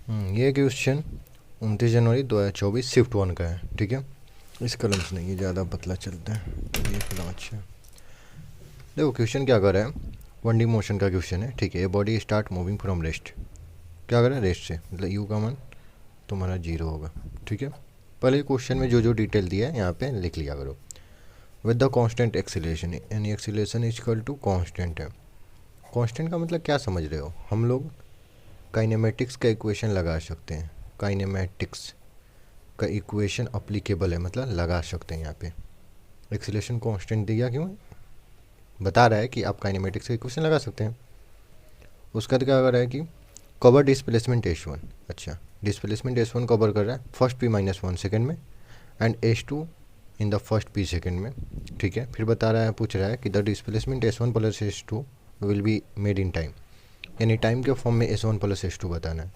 ये क्वेश्चन 29 जनवरी 2024 शिफ्ट 1 का है। ठीक है, इस कलम से नहीं, ये ज़्यादा पतला चलता है, ये कलम अच्छा है। देखो क्वेश्चन क्या कर रहा है, 1D मोशन का क्वेश्चन है। ठीक है, ये body start moving from rest. क्या कर रहा है, रेस्ट से, मतलब यू का मान तुम्हारा 0 होगा। ठीक है, पहले क्वेश्चन में जो जो डिटेल दिया है यहाँ पे लिख लिया करो। विद द कांस्टेंट एक्सीलरेशन, यानी acceleration is equal to constant है। कांस्टेंट का मतलब क्या समझ रहे हो, हम लोग काइनेमेटिक्स का इक्वेशन लगा सकते हैं। काइनेमेटिक्स का इक्वेशन अप्लीकेबल है, मतलब लगा सकते हैं। यहाँ पे एक्सीलरेशन कांस्टेंट दिया क्यों, बता रहा है कि आप काइनेमेटिक्स का इक्वेशन लगा सकते हैं। उसका तो क्या कर रहा है कि कवर डिस्प्लेसमेंट S1। अच्छा, डिस्प्लेसमेंट S1 कवर कर रहा है फर्स्ट p-1 सेकेंड में and S2 in the first p second में। ठीक है, फिर बता रहा है, पूछ रहा है कि the displacement S1 plus S2 will be made in time, यानी टाइम के फॉर्म में S1 प्लस S2 बताना है।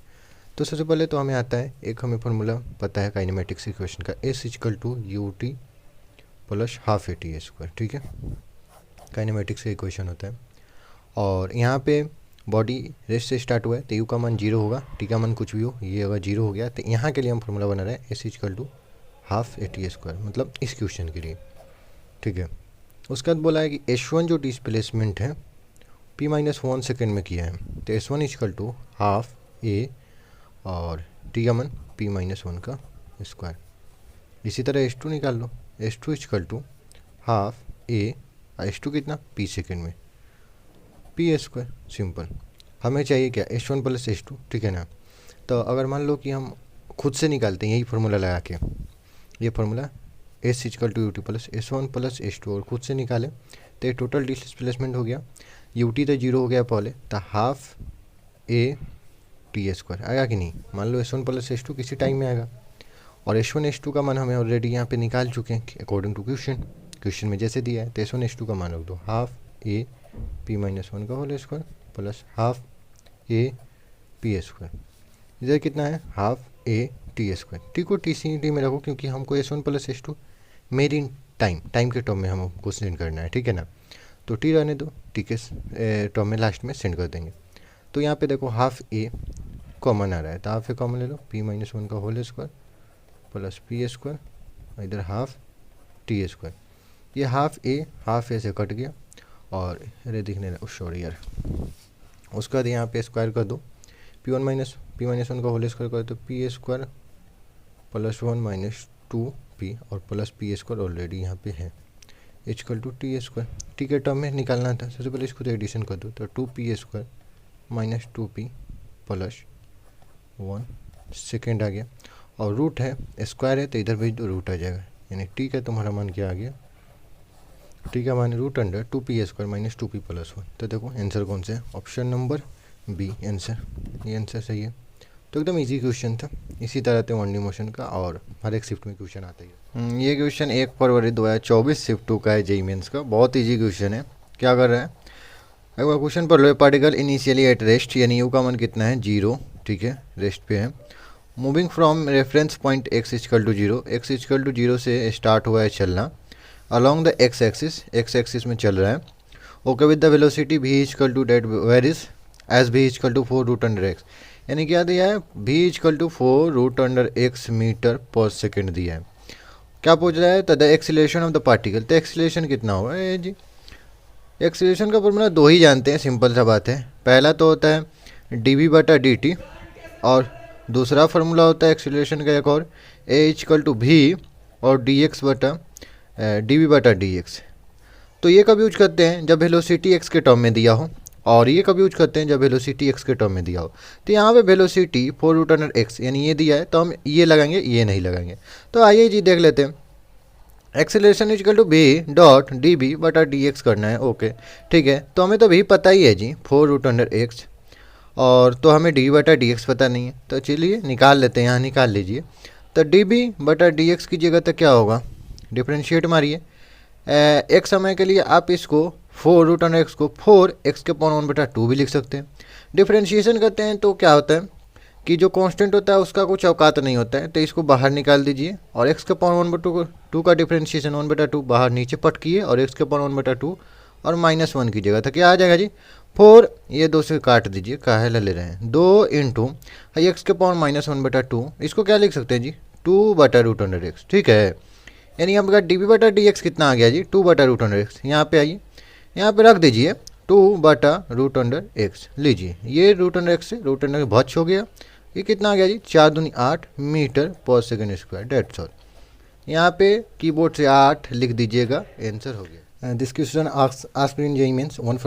तो सबसे पहले तो हमें आता है, एक हमें फार्मूला पता है काइनेमेटिक्स इक्वेशन का, S equal to ut plus half AT²। ठीक है, काइनेमेटिक्स का इक्वेशन होता है। और यहाँ पे बॉडी रेस्ट से स्टार्ट हुआ है तो यू का मान 0 होगा, टी का मान कुछ भी हो, ये अगर 0 हो गया तो यहाँ के लिए हम फार्मूला बना रहे हैं S equal to half AT², मतलब इस क्वेश्चन के लिए। ठीक है, उसके बाद बोला है कि S1 जो डिस्प्लेसमेंट है p-1 सेकेंड में किया है, तो S1 equal to half A और टी का मान p-1 का स्क्वायर। इसी तरह S2 निकाल लो, S2 equal to half A, S2 कितना p सेकेंड में, p²। सिंपल, हमें चाहिए क्या, S1 प्लस S2। ठीक है ना, तो अगर मान लो कि हम खुद से निकालते हैं यही फार्मूला लगा के, ये formula S equal to ut plus S1 plus S2 और खुद से निकाले तो ये टोटल डिस्प्लेसमेंट हो गया। ut तो 0 हो गया पहले, तो हाफ AT² आएगा कि नहीं। मान लो S1 प्लस S2 किसी टाइम में आएगा, और S1 S2 का मान हमें ऑलरेडी यहाँ पे निकाल चुके हैं अकॉर्डिंग टू क्वेश्चन में जैसे दिया है। तो S1 S2 का मान रख दो, हाफ AP-1 का whole square plus half AP²। इधर कितना है, हाफ AT²। टी को TCT में रखो क्योंकि हमको S1 plus S2 made in time के टर्म में हमको सेंड करना है। ठीक है ना, तो टी रहने दो, टी के टर्म में लास्ट में सेंड कर देंगे। तो यहाँ पे देखो हाफ A कॉमन आ रहा है, तो हाफ A कॉमन ले लो, p-1 का होल स्क्वायर प्लस p², इधर हाफ T²। ये हाफ A से कट गया और अरे दिखने सॉरी यार, उसके बाद यहाँ पे स्क्वायर कर दो, p-1 का होल स्क्वायर कर दो, p² प्लस 1 माइनस 2p और प्लस p² ऑलरेडी यहाँ पे है इक्वल टू T²। टी के टर्म में निकालना था, सबसे पहले इसको तो एडिशन कर दो, तो 2p² minus 2p plus 1 second आ गया, और रूट है स्क्वायर है तो इधर भी रूट आ जाएगा, यानी टी का तुम्हारा मान क्या आ गया, टी का मान root under 2p² minus 2p plus 1। तो देखो आंसर कौन सा है, ऑप्शन नंबर बी आंसर, ये आंसर सही है। तो एकदम इजी क्वेश्चन था। इसी तरह से 1D मोशन का और हर एक शिफ्ट में क्वेश्चन आता ही है। ये क्वेश्चन 1 फरवरी 2024 शिफ्ट 2 का है, जेईई मेंस का। बहुत इजी क्वेश्चन है। क्या कर रहा है, एक बार क्वेश्चन पढ़ लो। पार्टिकल इनिशियली एट रेस्ट, यानी यू का मान कितना है, 0। ठीक है, रेस्ट पे है। Moving from reference point x equal to 0, x equal to 0 से स्टार्ट हुआ है चलना अलॉन्ग द x एक्सिस में चल रहा है। Okay, with the velocity v equal to that varies as v equal to 4 root under x, यानी क्या दिया है, v equal to 4 root under x metre per second दिया है। क्या पूछ रहा है, the acceleration of the particle, तो एक्सीलरेशन कितना होगा जी। एक्सीलरेशन का फॉर्मूला दो ही जानते हैं, सिंपल सा बात है। पहला तो होता है dv/dt और दूसरा फार्मूला होता है एक्सीलरेशन का एक और, a इक्वल टू v और dv/dx। तो ये कब यूज करते हैं, जब वेलोसिटी x के टर्म में दिया हो, और ये कब यूज करते हैं, जब वेलोसिटी x के टर्म में दिया हो। तो यहाँ पे वेलोसिटी 4 रूट अंडर x यानी ये दिया है, तो हम ये लगाएंगे, ये नहीं लगाएंगे। तो आइए जी देख लेते हैं। Acceleration equal to v dot dv/dx करना है। ओके ठीक है, तो हमें तो भी पता ही है जी 4 रूट अंडर x, और तो हमें dv/dx पता नहीं है, तो चलिए निकाल लेते हैं, यहाँ निकाल लीजिए। तो dv/dx की जगह तो क्या होगा, डिफ्रेंशिएट मारिए। एक समय के लिए आप इसको 4 रूट अंडर x को 4x के पावर 1/2 भी लिख सकते हैं। डिफ्रेंशिएशन करते हैं तो क्या होता है कि जो कांस्टेंट होता है उसका कुछ औकात नहीं होता है, तो इसको बाहर निकाल दीजिए, और x के पावर 1/2 का डिफ्रेंशिएशन 1/2 बाहर नीचे पट किए, और x के पावर 1/2 और -1 कीजिएगा तो क्या आ जाएगा जी 4, ये 2 से काट दीजिए, काहे ले रहे हैं 2 इंटू एक्स के पावर -1/2, इसको क्या लिख सकते हैं जी 2/√x, ठीक है। यानी आपका dv/dx कितना आ गया जी 2/√x। यहाँ पे आइए, यहाँ पे रख दीजिए 2/√x, लीजिए ये √x से √x बहुत हो गया, ये कितना आ गया जी 4 दूनी 8 metre per second square, that's all. यहाँ पे कीबोर्ड से 8 लिख दीजिएगा, आंसर हो गया। This question asked in JEE Mains 1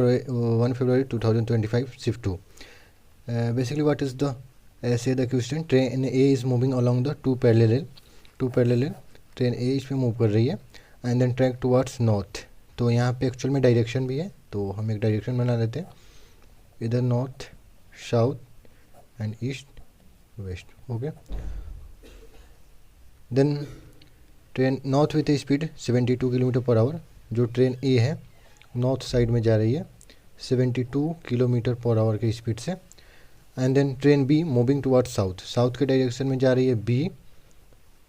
February 2025 shift 2. Basically what is the say the question, train A is moving along the two parallel train A इस पे move कर रही है and then track towards north. तो यहाँ पे actual में direction भी है, तो हम एक डायरेक्शन बना लेते हैं, इधर north south and east west, okay. Then train north with speed 72 kilometre per hour, जो ट्रेन ए है नॉर्थ साइड में जा रही है 72 किलोमीटर पर आवर की स्पीड से। And then train B moving towards south के डायरेक्शन में जा रही है B,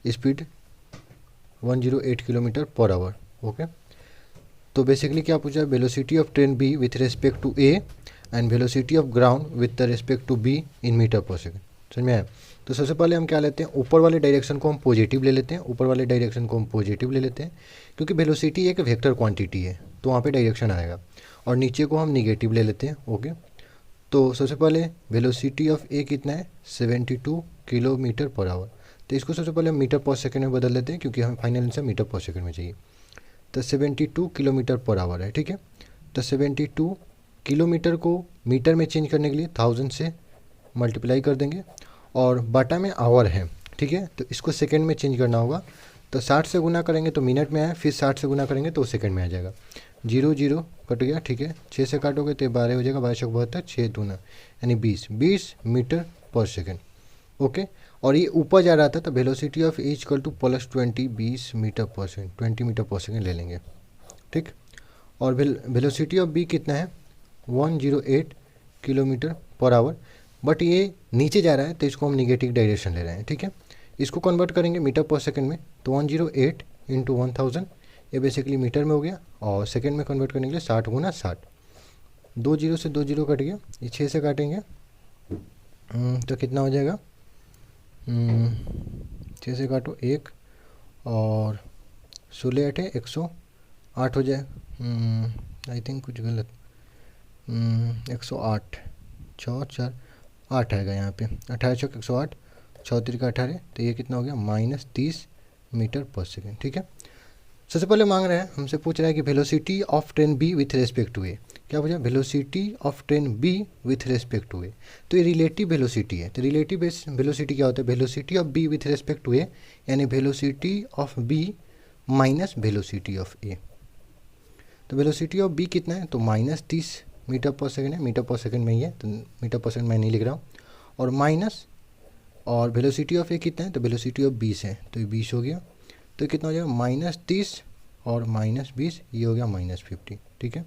speed 108 kilometre per hour, okay. तो बेसिकली क्या पूछा है, velocity of train B with respect to A and velocity of ground with respect to B in metre per second, समझ में आया। तो सबसे पहले हम क्या लेते हैं, ऊपर वाले डायरेक्शन को हम पॉजिटिव ले लेते हैं, ऊपर वाले डायरेक्शन को हम पॉजिटिव ले लेते हैं क्योंकि वेलोसिटी एक वेक्टर क्वांटिटी है तो वहाँ पे डायरेक्शन आएगा, और नीचे को हम निगेटिव ले लेते हैं, ओके। तो सबसे पहले वेलोसिटी ऑफ ए कितना है 72 किलोमीटर पर आवर, तो इसको सबसे पहले हम मीटर पर सेकंड में बदल लेते हैं क्योंकि हमें फाइनल आंसर मीटर पर सेकंड में चाहिए। तो 72 किलोमीटर पर आवर है, ठीक है। तो 72 किलोमीटर को मीटर में चेंज करने के लिए 1000 से मल्टीप्लाई कर देंगे, और बाटा में आवर है, ठीक है। तो इसको सेकंड में चेंज करना होगा, तो 60 से गुना करेंगे तो मिनट में आए, फिर 60 से गुना करेंगे तो सेकंड में आ जाएगा। 0 0 कट गया, ठीक है। 6 से काटोगे तो 12 हो जाएगा, 12 6 दूना यानी 20 मीटर पर सेकेंड, ओके। और ये ऊपर जा रहा था तो velocity of A equal to +20, 20 metre per second, 20 metre per second ले लेंगे, ठीक। और वेलोसिटी ऑफ बी कितना है 108 किलोमीटर पर आवर, बट ये नीचे जा रहा है तो इसको हम निगेटिव डायरेक्शन ले रहे हैं, ठीक है। इसको कन्वर्ट करेंगे मीटर पर सेकेंड में, तो 108 इंटू 1000, ये बेसिकली मीटर में हो गया, और सेकेंड में कन्वर्ट करने के लिए 60 गुना 60, 2 0 से 2 0 कट गया, ये 6 से काटेंगे तो कितना हो जाएगा 6 से काटो 1 और 16 8 108 हो जाए, आई थिंक कुछ गलत, 108 6 4 8 आएगा यहाँ पे, 18 6 108, 6 3 का 18, तो ये कितना हो गया -30 मीटर पर सेकेंड, ठीक है। सबसे पहले मांग रहा है, हमसे पूछ रहा है कि velocity of train B with respect to A, क्या पूछा velocity of train B with respect to A, तो ये रिलेटिव वेलोसिटी है। तो रिलेटिव वेलोसिटी क्या होता है, velocity of B with respect to A यानी velocity of B minus velocity of A. तो वेलोसिटी ऑफ बी कितना है, तो -30 मीटर पर सेकेंड है, मीटर पर सेकेंड में ही है तो मीटर पर सेकेंड मैं नहीं लिख रहा हूँ, और माइनस, और वेलोसिटी ऑफ ए कितना है, तो वेलोसिटी ऑफ 20 है तो ये 20 हो गया, तो कितना हो जाएगा -30 और -20, ये हो गया -50, ठीक है।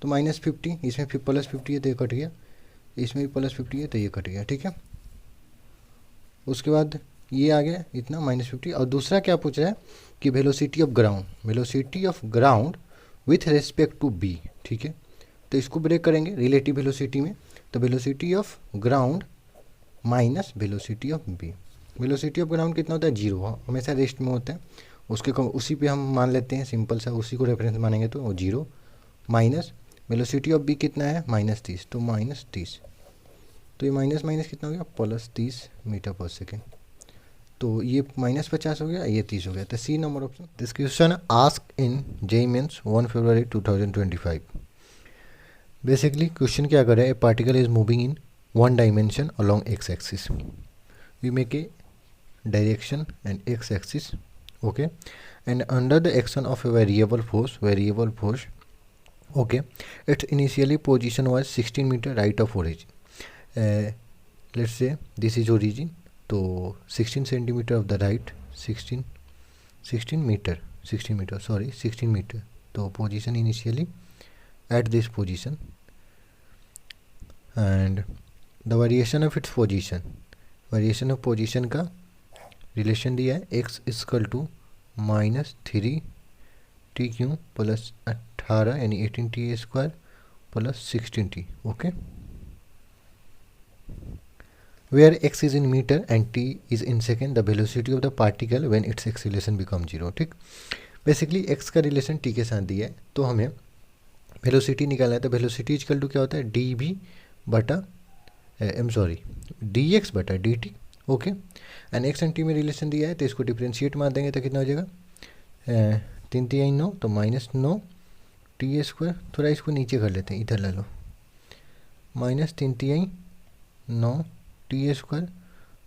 तो -50, इसमें फिर +50 है तो ये कट गया, इसमें भी +50 है तो ये कट गया, ठीक है। उसके बाद ये आ गया इतना -50, और दूसरा क्या पूछ रहा है कि velocity of ground with respect to B, ठीक है। तो इसको ब्रेक करेंगे रिलेटिव वेलोसिटी में, तो velocity of ground minus velocity of B. Velocity of ground कितना होता है 0, हमेशा रेस्ट में होता है, उसी पे हम मान लेते हैं, सिंपल सा उसी को रेफरेंस मानेंगे तो वो 0, माइनस वेलोसिटी ऑफ बी कितना है -30, तो -30, तो ये माइनस माइनस कितना हो गया +30 मीटर पर सेकेंड, तो ये -50 हो गया, ये 30 हो गया, तो C number option. This question asked in JEE Mains 1 February 2025। Basically question क्या कर रहा है, a particle is moving in one dimension along x axis, we make a direction and x axis, okay, and under the action of a variable force, okay, its initially position was 16 meter right of origin, let's say this is origin, तो 16 centimeter of the right, 16 meter, तो position initially at this position, and the variation of its variation of position का relation दिया है x equal to -3 TQ + 18 18 यानी 18t² plus 16t. Okay, where x is in meter and t is in second, the velocity of the particle when its acceleration becomes 0. ठीक, basically x का relation t के साथ दिया है, तो हमें velocity निकालना है. तो वेलोसिटी इक्वल टू क्या होता है, डी बी बटा डी एक्स बटा D T. Okay, and x and T में रिलेशन दिया है, तो इसको डिफ्रेंशिएट मार देंगे तो कितना हो जाएगा, 3×3 = 9, तो -9t². थोड़ा इसको नीचे कर लेते हैं, इधर ला लो, -3×3 = 9t²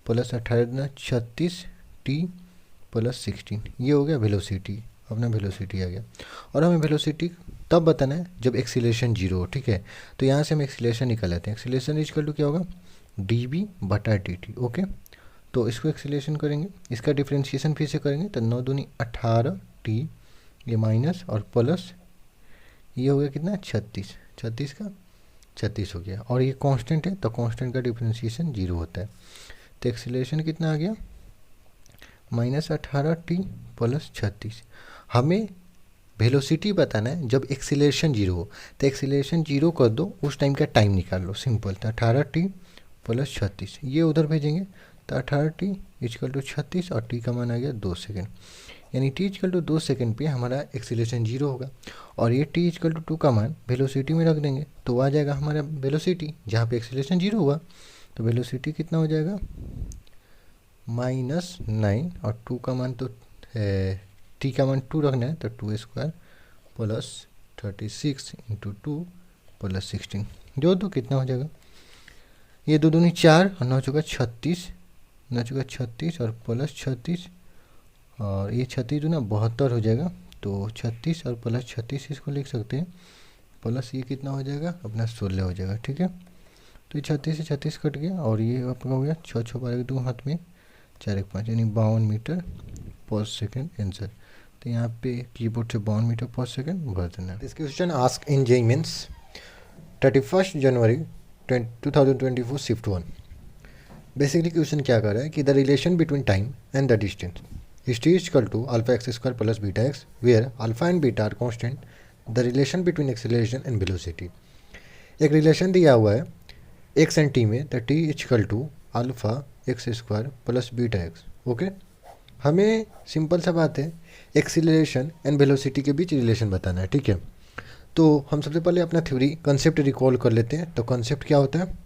प्लस 18 36t प्लस 16. ये हो गया वेलोसिटी, अपना वेलोसिटी आ गया. और हमें वेलोसिटी तब बताना है जब एक्सीलरेशन 0 हो. ठीक है, तो यहाँ से हम एक्सीलरेशन निकाल लेते हैं. एक्सीलरेशन इक्वल टू क्या होगा, डी बी बटा डी टी. ओके, तो इसको एक्सीलरेशन करेंगे, इसका डिफ्रेंशिएशन फिर से करेंगे, तो 9 दूनी 18t, ये माइनस और प्लस, ये हो गया कितना 36, 36 का 36 हो गया. और ये कांस्टेंट है, तो कांस्टेंट का डिफ्रेंशिएशन 0 होता है. तो एक्सीलरेशन कितना आ गया, -18t प्लस 36. हमें वेलोसिटी बताना है जब एक्सीलरेशन 0 हो, तो एक्सीलरेशन 0 कर दो, उस टाइम का टाइम निकाल लो, सिंपल. तो 18t प्लस 36, ये उधर भेजेंगे, तो 18t = 36 और t का मान आ गया 2 सेकेंड. यानी t = 2 सेकेंड पे हमारा एक्सीलरेशन 0 होगा. और ये t = 2 का मान वेलोसिटी में रख देंगे, तो आ जाएगा हमारा वेलोसिटी जहाँ पे एक्सीलरेशन 0 हुआ. तो वेलोसिटी कितना हो जाएगा, -9, और 2 का मान तो t का मान 2 रखना है, तो 2² प्लस 36 × 2 प्लस 16. जो दो कितना हो जाएगा, ये 2 दूनी 4 और 9 चौका 36, 9 चौका 36 और प्लस 36, और ये 36 दूना 72 हो जाएगा. तो 36 और प्लस 36 इसको लिख सकते हैं, प्लस ये कितना हो जाएगा अपना 16 हो जाएगा. ठीक है, तो ये 36 से 36 कट गया, और ये आपका हो गया 6 6 12 2 हाथ में 4 1 5, यानी 52 मीटर पर सेकेंड आंसर. तो यहाँ पे कीबोर्ड से 52 मीटर पर सेकेंड भर देना. This question ask in JEE Mains 31 January 2024 shift 1. Basically question क्या कर रहा है कि the relation between time and the distance is t = α(x² + βx), where alpha and beta are constant, the relation between acceleration and velocity. एक रिलेशन दिया हुआ है x एंड t में, the t = α(x² + βx). Okay, हमें simple सा बात है, एक्सीलरेशन एंड वेलोसिटी के बीच रिलेशन बताना है. ठीक है, तो हम सबसे पहले अपना थ्योरी कंसेप्ट रिकॉल कर लेते हैं. तो कंसेप्ट क्या होता है,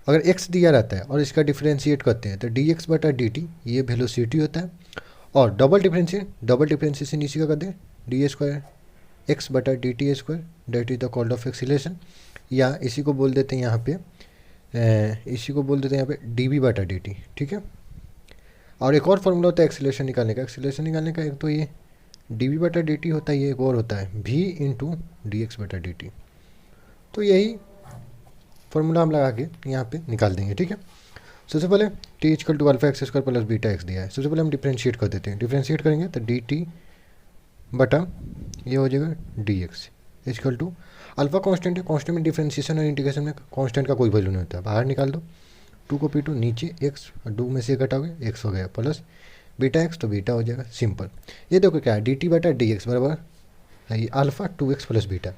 अगर x दिया रहता है और इसका डिफ्रेंशिएट करते हैं, तो dx बटा dt ये वेलोसिटी होता है. और डबल डिफ्रेंशिएशन इसी का कर दें, d² x बटा dt², that is the called of acceleration. या इसी को बोल देते हैं यहाँ पे, dv बटा dt. ठीक है, और एक और फॉर्मूला होता है एक्सीलरेशन निकालने का. एक तो ये dv बटा dt होता है, ये एक और होता है v × dx बटा dt. तो यही फॉर्मूला हम लगा के यहाँ पे निकाल देंगे. ठीक है, सबसे पहले t = α(x² + βx) दिया है. सबसे पहले हम डिफ्रेंशिएट कर देते हैं. डिफ्रेंशिएट करेंगे तो dt बटा ये हो जाएगा dx = अल्फा कांस्टेंट है. कांस्टेंट में डिफ्रेंशिएशन और इंटीग्रेशन में कांस्टेंट का कोई वैल्यू नहीं होता. बाहर निकाल दो, 2 को p2 नीचे x, और 2 में से घटाओगे x हो गया, प्लस βx, तो बीटा हो जाएगा. सिंपल. ये देखो क्या है, dt बटा dx बराबर ये अल्फा 2x प्लस बीटा.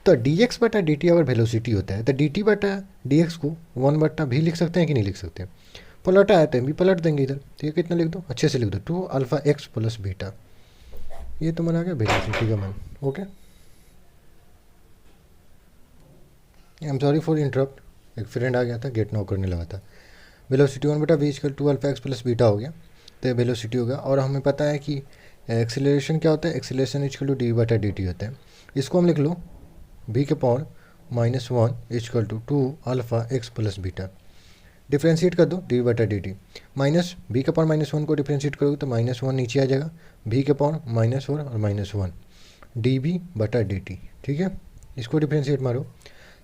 तो dx बटा dt अगर वेलोसिटी होता है, तो dt बटा dx को 1/v लिख सकते हैं कि नहीं लिख सकते हैं. पलटा है तो भी पलट देंगे इधर. तो ये कितना लिख दो, अच्छे से लिख दो, 2α(x + बीटा. ये तो बना गया वेलोसिटी का मान. Okay, I am sorry for interrupt, एक फ्रेंड आ गया था, गेट नॉक करने लगा था. वेलोसिटी 1/v = 2α(x + बीटा हो गया, तो वेलोसिटी होगा. और हमें पता है कि एक्सीलरेशन क्या होता है, एक्सीलरेशन = dv बटा dt होता है. इसको हम लिख लो v के पावर -1 = 2α(x + बीटा. डिफ्रेंशिएट कर दो dv बटा dt. माइनस v के पावर -1 को डिफ्रेंशिएट करोगे तो -1 नीचे आ जाएगा, v के पावर -4 और -1 dv बटा dt. ठीक है, इसको डिफ्रेंशिएट मारो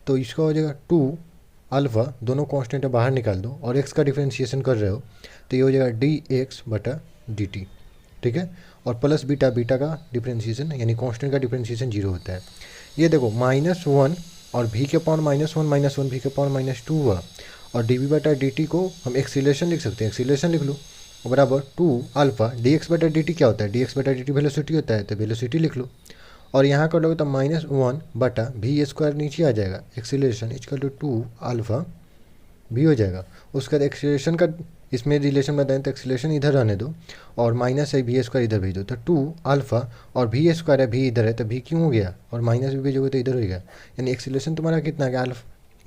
तो इसका हो जाएगा 2α, दोनों कांस्टेंट है बाहर निकाल दो, और x का डिफ्रेंशिएशन कर रहे हो तो ये हो जाएगा dx बटा dt. ठीक है, और प्लस बीटा, बीटा का डिफ्रेंशिएशन यानी कांस्टेंट का डिफ्रेंशिएशन 0 होता है. ये देखो -1 और v के पावर -1 v के पावर -2 हुआ, और dv बटा dt को हम एक्सीलरेशन लिख सकते हैं. एक्सीलरेशन लिख लो बराबर 2α. dx बटा dt क्या होता है, dx बटा dt वेलोसिटी होता है, तो वेलोसिटी लिख लो. और यहाँ कर लोगे तो -1/v² नीचे आ जाएगा, एक्सीलरेशन इक्वल टू 2α v हो जाएगा। उसके बाद एक्सीलरेशन का इसमें रिलेशन बताएं तो एक्सीलरेशन इधर रहने दो और -v² इधर भेज दो, तो 2α और v² है, v इधर है तो v क्यों हो गया, और माइनस भी भेजोगे तो इधर हो गया, यानी एक्सीलरेशन तुम्हारा कितना गया,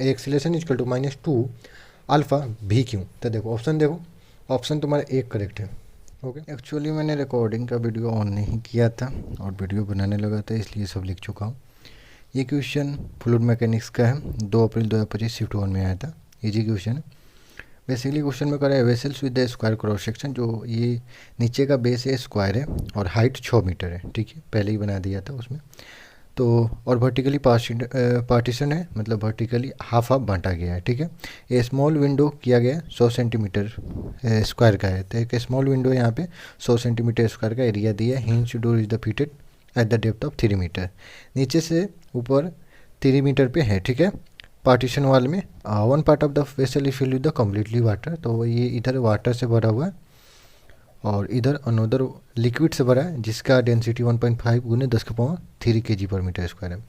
एक्सीलरेशन इक्वल टू -2α v क्यों। तो देखो ऑप्शन, देखो ऑप्शन तुम्हारा एक करेक्ट है। ओके, एक्चुअली मैंने रिकॉर्डिंग का वीडियो ऑन नहीं किया था और वीडियो बनाने लगा था, इसलिए सब लिख चुका हूँ। ये क्वेश्चन फ्लूइड मैकेनिक्स का है, 2 अप्रैल 2025 शिफ्ट 1 में आया था। इजी क्वेश्चन है। बेसिकली क्वेश्चन में करा है vessels with the square cross section, जो ये नीचे का बेस है स्क्वायर है और हाइट 6 मीटर है, ठीक है, पहले ही बना दिया था उसमें। तो और वर्टिकली पार्टीशन है, मतलब वर्टिकली हाफ बांटा गया है, ठीक है। ये स्मॉल विंडो किया गया 100 सेंटीमीटर स्क्वायर का है, तो एक स्मॉल विंडो यहाँ पे 100 सेंटीमीटर स्क्वायर का एरिया दिया है। Hinge door is the fitted at the depth of 3 metre, नीचे से ऊपर 3 मीटर पे है, ठीक है। पार्टीशन वाल में 1 part of the vessel is filled with the completely water, तो ये इधर वाटर से भरा हुआ है और इधर अनोदर लिक्विड से भरा है जिसका डेंसिटी 1.5 गुने 10⁻³ kg/m²।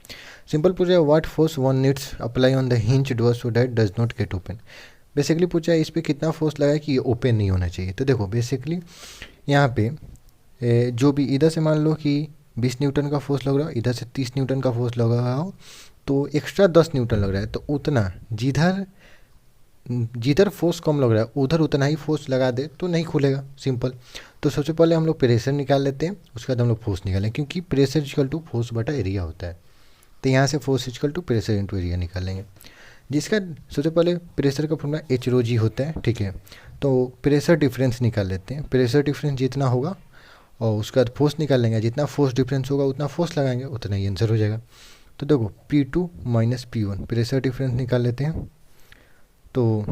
सिंपल पूछा है what force one needs apply on the hinge door so that does not gate open. Basically पूछा है इस पर कितना फोर्स लगा कि ये ओपन नहीं होना चाहिए। तो देखो बेसिकली यहाँ पे जो भी इधर से मान लो कि 20 न्यूटन का फोर्स लग रहा है, इधर से 30 न्यूटन का फोर्स लग रहा हो, तो एक्स्ट्रा 10 न्यूटन लग रहा है, तो उतना जिधर फोर्स कम लग रहा है उधर उतना ही फोर्स लगा दे तो नहीं खुलेगा, सिंपल। तो सबसे पहले हम लोग प्रेशर निकाल लेते हैं, उसके बाद हम लोग फोर्स निकालें, क्योंकि प्रेशर इक्वल टू फोर्स बटा एरिया होता है। तो यहाँ से force equal to pressure into area निकालेंगे, जिसका सबसे पहले प्रेशर का फॉर्मूला h होता है, ठीक है। तो प्रेशर डिफरेंस निकाल लेते हैं, प्रेशर डिफरेंस जितना होगा और उसके बाद फोर्स निकाल लेंगे, जितना फोर्स डिफरेंस होगा उतना फोर्स लगाएंगे, उतना ही आंसर हो जाएगा। तो देखो P2 - P1 प्रेशर डिफरेंस निकाल लेते हैं, तो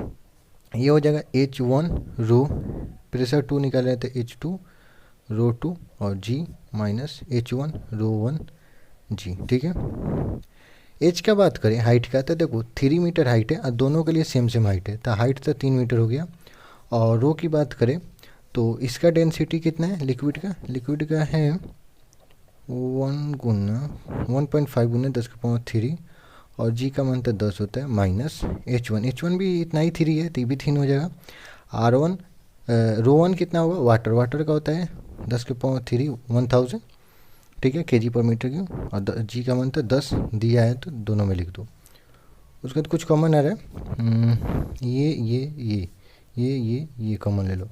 ये हो जाएगा H1 रो, प्रेशर 2 निकाल रहे थे H2 रो 2 और G माइनस H1 रो 1 G, ठीक है। H का बात करें हाइट का, तो देखो 3 मीटर हाइट है और दोनों के लिए सेम हाइट है, तो हाइट तो 3 मीटर हो गया। और रो की बात करें तो इसका डेंसिटी कितना है लिक्विड का है 1.5 गुना 10⁻³ और G का मान तो 10 होता है, माइनस H1 भी इतना ही 3 है, तो ये भी 3 हो जाएगा। R1 रो 1 कितना होगा, वाटर का होता है 10⁻³ 1000, ठीक है, kg/m³, और G का मान तो 10 दिया है, तो दोनों में लिख दो। उसके बाद कुछ कॉमन आ रहा है, ये कॉमन ले लो,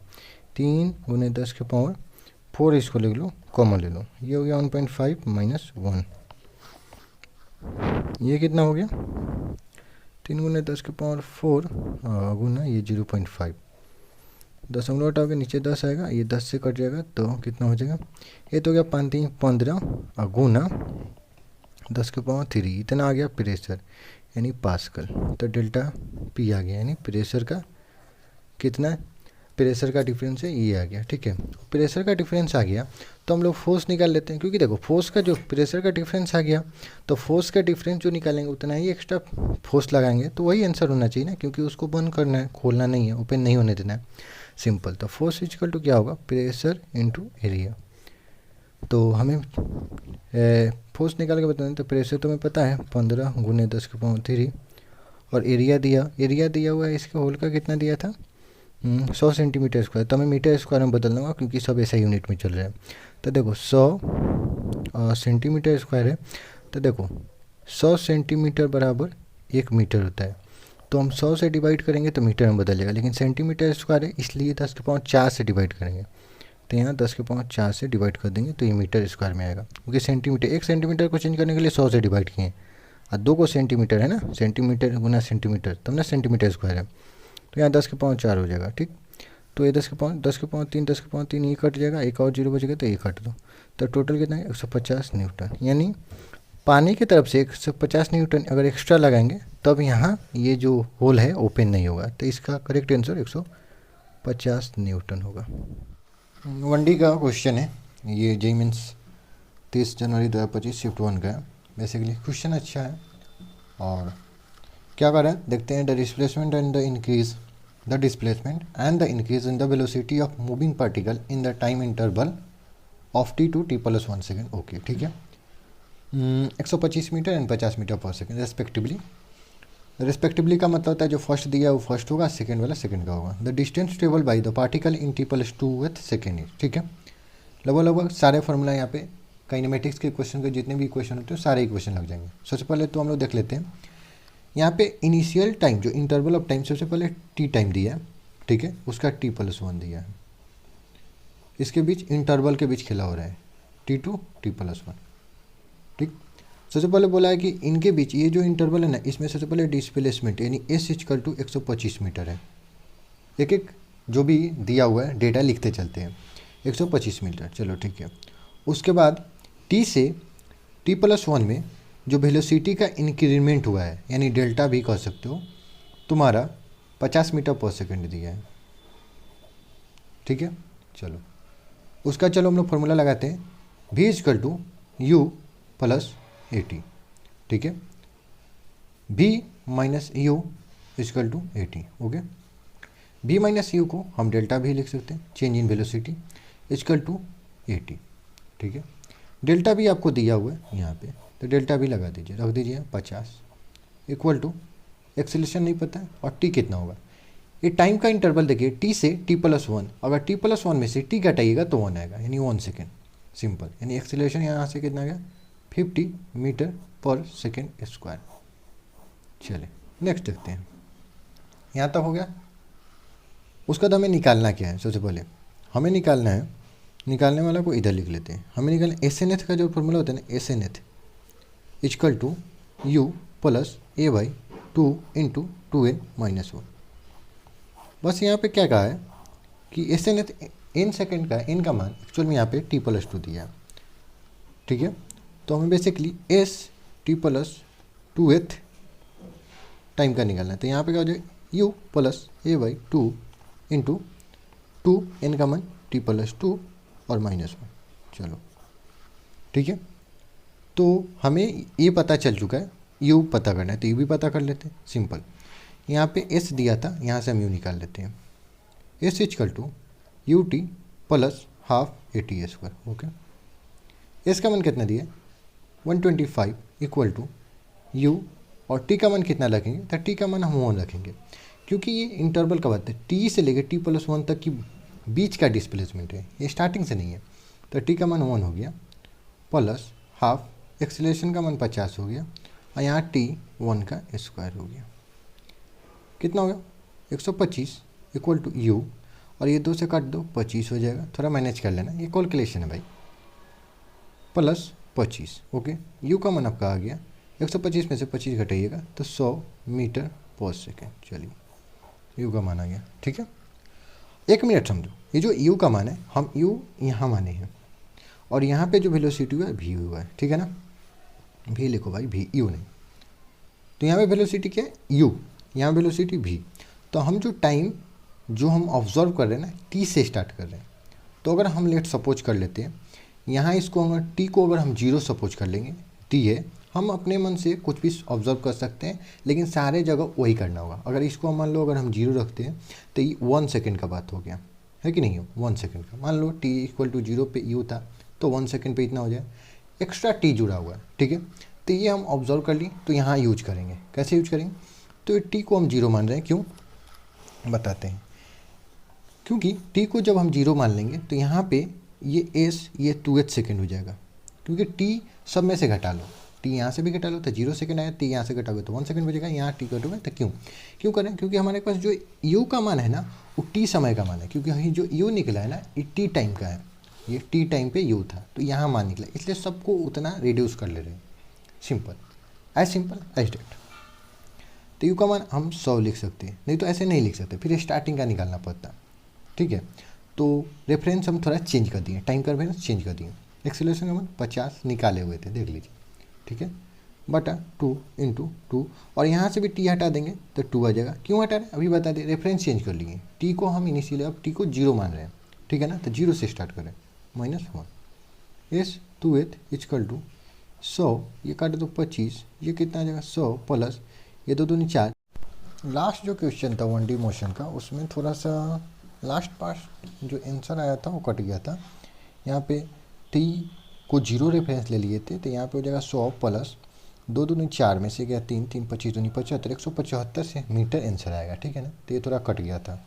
3 गुने 10⁻⁴ इसको लिख लो, कॉमन ले लो, ये हो गया 1.5 - 1, ये कितना हो गया 3 गुने 10⁻⁴ गुना ये 0.5, दशमलव हटाओगे नीचे 10 आएगा, ये 10 से कट जाएगा तो कितना हो जाएगा, ये तो हो गया 5 3 15 गुना 10⁻³ इतना आ गया प्रेशर यानी पास्कल। तो डेल्टा P आ गया, यानी प्रेशर का कितना है, प्रेशर का डिफरेंस है ये आ गया, ठीक है। प्रेशर का डिफरेंस आ गया तो हम लोग फोर्स निकाल लेते हैं, क्योंकि देखो फोर्स का जो प्रेशर का डिफरेंस आ गया तो फोर्स का डिफरेंस जो निकालेंगे उतना ही एक्स्ट्रा फोर्स लगाएंगे, तो वही आंसर होना चाहिए ना, क्योंकि उसको बंद करना है, खोलना नहीं है, ओपन नहीं होने देना है, सिंपल। तो फोर्स इक्वल टू क्या होगा, प्रेशर इंटू एरिया। तो हमें फोर्स निकाल के बताना, तो प्रेशर तुम्हें पता है 15 गुने 10⁻³ और एरिया दिया हुआ है, इसके होल का कितना दिया था 100 सेंटीमीटर स्क्वायर, तो मैं मीटर स्क्वायर में बदल दूँगा क्योंकि सब ऐसा यूनिट में चल रहा है। तो देखो 100 सेंटीमीटर स्क्वायर है, तो देखो 100 सेंटीमीटर बराबर 1 मीटर होता है, तो हम 100 से डिवाइड करेंगे तो मीटर में बदलेगा, लेकिन सेंटीमीटर स्क्वायर है इसलिए 10⁻⁴ से डिवाइड करेंगे, तो यहाँ 10⁻⁴ से डिवाइड कर देंगे तो ये मीटर स्क्वायर में आएगा, क्योंकि सेंटीमीटर 1 सेंटीमीटर को चेंज करने के लिए 100 से डिवाइड किए और 2 को सेंटीमीटर है ना, सेंटीमीटर गुना सेंटीमीटर तब ना सेंटीमीटर स्क्वायर है, तो यहाँ 10⁻⁴ हो जाएगा, ठीक। तो ये 10⁻3 ये कट जाएगा, एक और 0 बचेगा तो ये काट दो, तो टोटल कितना है 150 न्यूटन, यानी पानी की तरफ से 150 न्यूटन अगर एक्स्ट्रा लगाएंगे तब यहाँ ये जो होल है ओपन नहीं होगा, तो इसका करेक्ट आंसर 150 न्यूटन होगा। 1D का क्वेश्चन है, ये जेईई मेंस 30 जनवरी 2025 शिफ्ट 1 का है। बेसिकली क्वेश्चन अच्छा है और क्या कर रहा है देखते हैं। The displacement and the increase in the velocity of moving particle in the time interval of t to t + 1 second. Okay, ठीक है। 125 metre and 50 metre per second respectively का मतलब होता है जो फर्स्ट दिया है वो फर्स्ट होगा, सेकेंड वाला सेकेंड का होगा। The distance travel by the particle in t+2 second is, ठीक है। लगभग सारे फॉर्मूला यहाँ पे काइनेमेटिक्स के क्वेश्चन के जितने भी इक्वेशन होते हैं सारे इक्वेशन लग जाएंगे। सबसे पहले तो हम लोग देख लेते हैं यहाँ पे इनिशियल टाइम जो इंटरवल ऑफ टाइम सबसे पहले टी टाइम दिया है, ठीक है, उसका t+1 दिया है। इसके बीच इंटरवल के बीच खेला हो रहा है t2 t+1, ठीक। सबसे पहले बोला है कि इनके बीच ये जो इंटरवल है ना, इसमें सबसे पहले डिस्प्लेसमेंट यानी s = 125 मीटर है। एक एक जो भी दिया हुआ है डेटा लिखते चलते हैं। 125 मीटर, चलो ठीक है। उसके बाद t से t+1 में जो वेलोसिटी का इंक्रीमेंट हुआ है यानी डेल्टा भी कह सकते हो, तुम्हारा 50 मीटर पर सेकेंड दिया है, ठीक है। चलो उसका चलो हम लोग फॉर्मूला लगाते हैं, v = u + at, ठीक है। v - u = at, okay. v - u को हम डेल्टा भी लिख सकते हैं, चेंज इन वेलोसिटी = at, ठीक है। डेल्टा भी आपको दिया हुआ है यहाँ पे, तो डेल्टा भी लगा दीजिए, रख दीजिए 50 = एक्सेलरेशन नहीं पता है और t कितना होगा। ये टाइम का इंटरवल देखिए t से t+1, अगर t+1 में से t घटाइएगा तो 1 आएगा यानी 1 सेकेंड, सिंपल। यानी एक्सेलरेशन यहाँ से कितना गया 50 मीटर पर सेकेंड स्क्वायर। चलिए नेक्स्ट देखते हैं, यहाँ तक हो गया। उसका तो हमें निकालना क्या है, सबसे पहले हमें निकालना है, निकालने वाला को इधर लिख लेते हैं। हमें निकालना SNF का जो फॉर्मूला होता है ना, SNF = u + a/2 × 2n - 1। बस यहाँ पे क्या कहा है कि SNF n सेकेंड का n का मान एक्चुअल में यहाँ पे t+2 दिया है, ठीक है। तो हमें बेसिकली s t+2th टाइम का निकालना है। तो यहाँ पे क्या हो जाएगा u + a/2 × 2n का मान t+2 और -1, चलो ठीक है। तो हमें ये पता चल चुका है, u पता करना है तो u भी पता कर लेते हैं, सिंपल। यहाँ पे s दिया था, यहाँ से हम u निकाल लेते हैं। s = ut + ½ at², okay. s का मान कितना दिया 125 = u और t का मान कितना रखेंगे, तो t का मान हम 1 रखेंगे क्योंकि ये इंटरवल का बात है, t से लेकर t+1 तक की बीच का डिस्प्लेसमेंट है, ये स्टार्टिंग से नहीं है। तो t का मान 1 हो गया +½ एक्सेलरेशन का मान 50 हो गया और यहाँ t 1 का स्क्वायर हो गया। कितना हो गया 125 = u और ये 2 से काट दो 25 हो जाएगा, थोड़ा मैनेज कर लेना, ये कैलकुलेशन है भाई, +25, ओके। u का मान आपका आ गया 125 में से 25 घटाइएगा तो 100 मीटर पर सेकेंड। चलिए u का मान आ गया, ठीक है। एक मिनट समझो, ये जो u का मान है हम u यहाँ माने हैं और यहाँ पे जो वेलोसिटी हुआ है v हुआ है, ठीक है ना। v लिखो भाई, v u नहीं। तो यहाँ पे वेलोसिटी क्या है u, यहाँ वेलोसिटी v। तो हम जो टाइम जो हम ऑब्जर्व कर रहे हैं ना t से स्टार्ट कर रहे हैं। तो अगर हम लेट सपोज कर लेते हैं यहाँ इसको अगर t को अगर हम 0 सपोज कर लेंगे, t है, हम अपने मन से कुछ भी ऑब्जर्व कर सकते हैं लेकिन सारे जगह वही करना होगा। अगर इसको मान लो अगर हम 0 रखते हैं तो ये 1 सेकेंड का बात हो गया है कि नहीं, 1 सेकेंड का। मान लो t = 0 पे u था तो 1 सेकेंड पे इतना हो जाए, एक्स्ट्रा t जुड़ा हुआ है, ठीक है। तो ये हम ऑब्जर्व कर ली तो यहाँ यूज करेंगे। कैसे यूज करेंगे, तो t को हम 0 मान रहे हैं, क्यों बताते हैं। क्योंकि t को जब हम 0 मान लेंगे तो यहाँ पे ये s ये 2h सेकेंड हो जाएगा, क्योंकि t सब में से घटा लो, t यहाँ से भी घटा लो तो 0 सेकेंड आया, t यहाँ से घटाओगे तो 1 सेकेंड बचेगा, यहाँ t घटोगे तो क्यों करें, क्योंकि हमारे पास जो u का मान है ना वो t समय का मान है, क्योंकि यही जो u निकला है ना ये t टाइम का है, ये t टाइम पे u था तो यहाँ मान निकला, इसलिए सबको उतना रिड्यूस कर ले रहे हैं, सिंपल एज डेट। तो u का मान हम 100 लिख सकते हैं, नहीं तो ऐसे नहीं लिख सकते, फिर स्टार्टिंग का निकालना पड़ता, ठीक है। तो रेफरेंस हम थोड़ा चेंज कर दिए, टाइम का रेफरेंस चेंज कर दिए। एक्सेलरेशन का मान 50 निकाले हुए थे, देख लीजिए, ठीक है, बटा 2 × 2 और यहाँ से भी t हटा देंगे तो 2 आ जाएगा। क्यों हटा रहे अभी बता दें, रेफरेंस चेंज कर लिए, t को हम इनिशियली अब t को 0 मान रहे हैं, ठीक है ना। तो 0 से स्टार्ट करें -1 s 2h = 100, ये काट दो 25, ये कितना आ जाएगा 100 प्लस ये 2 दूनी 4। लास्ट जो क्वेश्चन था 1D मोशन का, उसमें थोड़ा सा लास्ट पार्ट जो आंसर आया था वो कट गया था। यहाँ पे t को 0 रेफरेंस ले लिए थे, तो यहाँ पे हो जाएगा 100 प्लस 2 दूनी 4 में से गया 3, 3 25 दूनी 75, 175 से मीटर आंसर आएगा, ठीक है ना। तो ये थोड़ा कट गया था।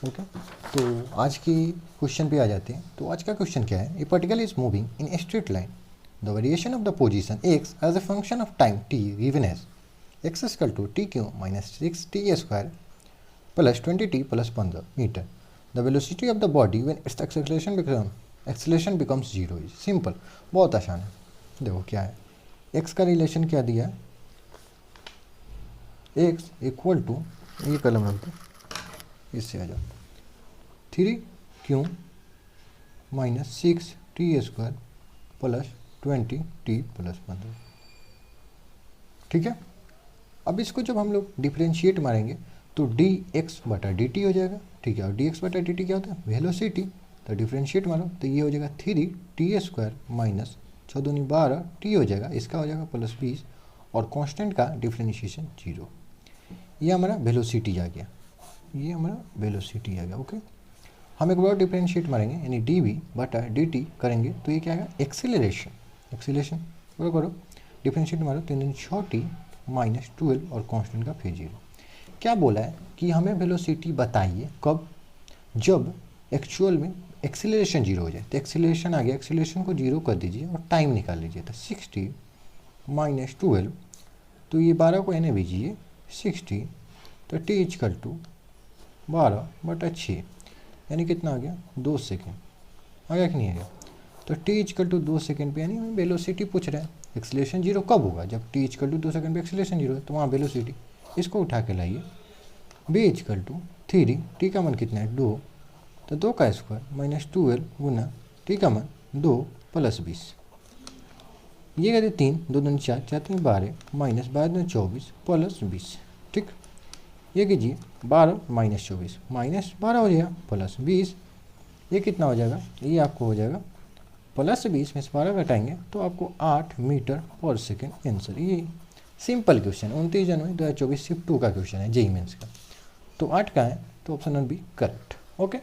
ओके, तो आज की क्वेश्चन पे आ जाते हैं। तो आज का क्वेश्चन क्या है, a particle is moving in a straight line, the variation of the position x as a function of time t given as x equal to T cube minus 6t square plus 20t plus 15 metre, the velocity of the body when its acceleration becomes 0 is. Simple, बहुत आसान है। देखो क्या है, x का relation क्या दिया है, x इक्वल टू, ये कलम रख दो, इससे आ जाओ, 3q minus 6t square plus 20t plus 15, ठीक है। अब इसको जब हम लोग डिफ्रेंशिएट मारेंगे तो dx बटा dt हो जाएगा, ठीक है। और dx बटा dt क्या होता है, वेलोसिटी। तो डिफ्रेंशिएट मारो तो ये हो जाएगा 3t स्क्वायर माइनस 6 दूनी 12 t हो जाएगा, इसका हो जाएगा प्लस 20, और कांस्टेंट का डिफ्रेंशिएशन 0। ये हमारा वेलोसिटी आ गया, ये हमारा वेलोसिटी आ गया। ओके, हम एक बार डिफ्रेंशिएट मारेंगे यानी dv बटा dt करेंगे तो ये क्या आएगा, एक्सीलरेशन करो डिफ्रेंशिएट मारो, 3 दूनी 6t माइनस 12 और कांस्टेंट का फिर 0। क्या बोला है कि हमें वेलोसिटी बताइए कब, जब एक्चुअल में एक्सीलरेशन 0 हो जाए। तो एक्सीलरेशन आ गया, एक्सीलरेशन को 0 कर दीजिए और टाइम निकाल लीजिए। तो 60 माइनस 12, तो ये 12 को एने भेजिए 60, तो t इक्वल टू 12 बटा 6, यानी कितना आ गया, 2 सेकेंड आ गया कि नहीं आ गया। तो t इक्वल टू 2 सेकेंड पे, यानी हमें वेलोसिटी पूछ रहा है एक्सीलरेशन 0 कब होगा, जब t इक्वल टू 2 सेकेंड पे एक्सीलरेशन 0 है, तो वहाँ वेलोसिटी। इसको उठा के लाइए, b इक्वल टू 3, t का मान कितना है 2, तो 2 का स्क्वायर माइनस 12 गुना t का मान 2 प्लस 20, ये कहते 3, 2 दूनी 4, 4 दूनी 12 माइनस 12 दूनी 24 प्लस 20, ठीक। ये कीजिए 12 माइनस 24 माइनस 12 हो जाएगा प्लस 20, ये कितना हो जाएगा, ये आपको हो जाएगा प्लस 20 में से 12 घटाएंगे तो आपको 8 मीटर पर सेकेंड आंसर। ये सिंपल क्वेश्चन 29 जनवरी 2024 शिफ्ट 2 का क्वेश्चन है, जेईई मेंस का। तो 8 का है, तो ऑप्शन 1 बी करेक्ट। ओके।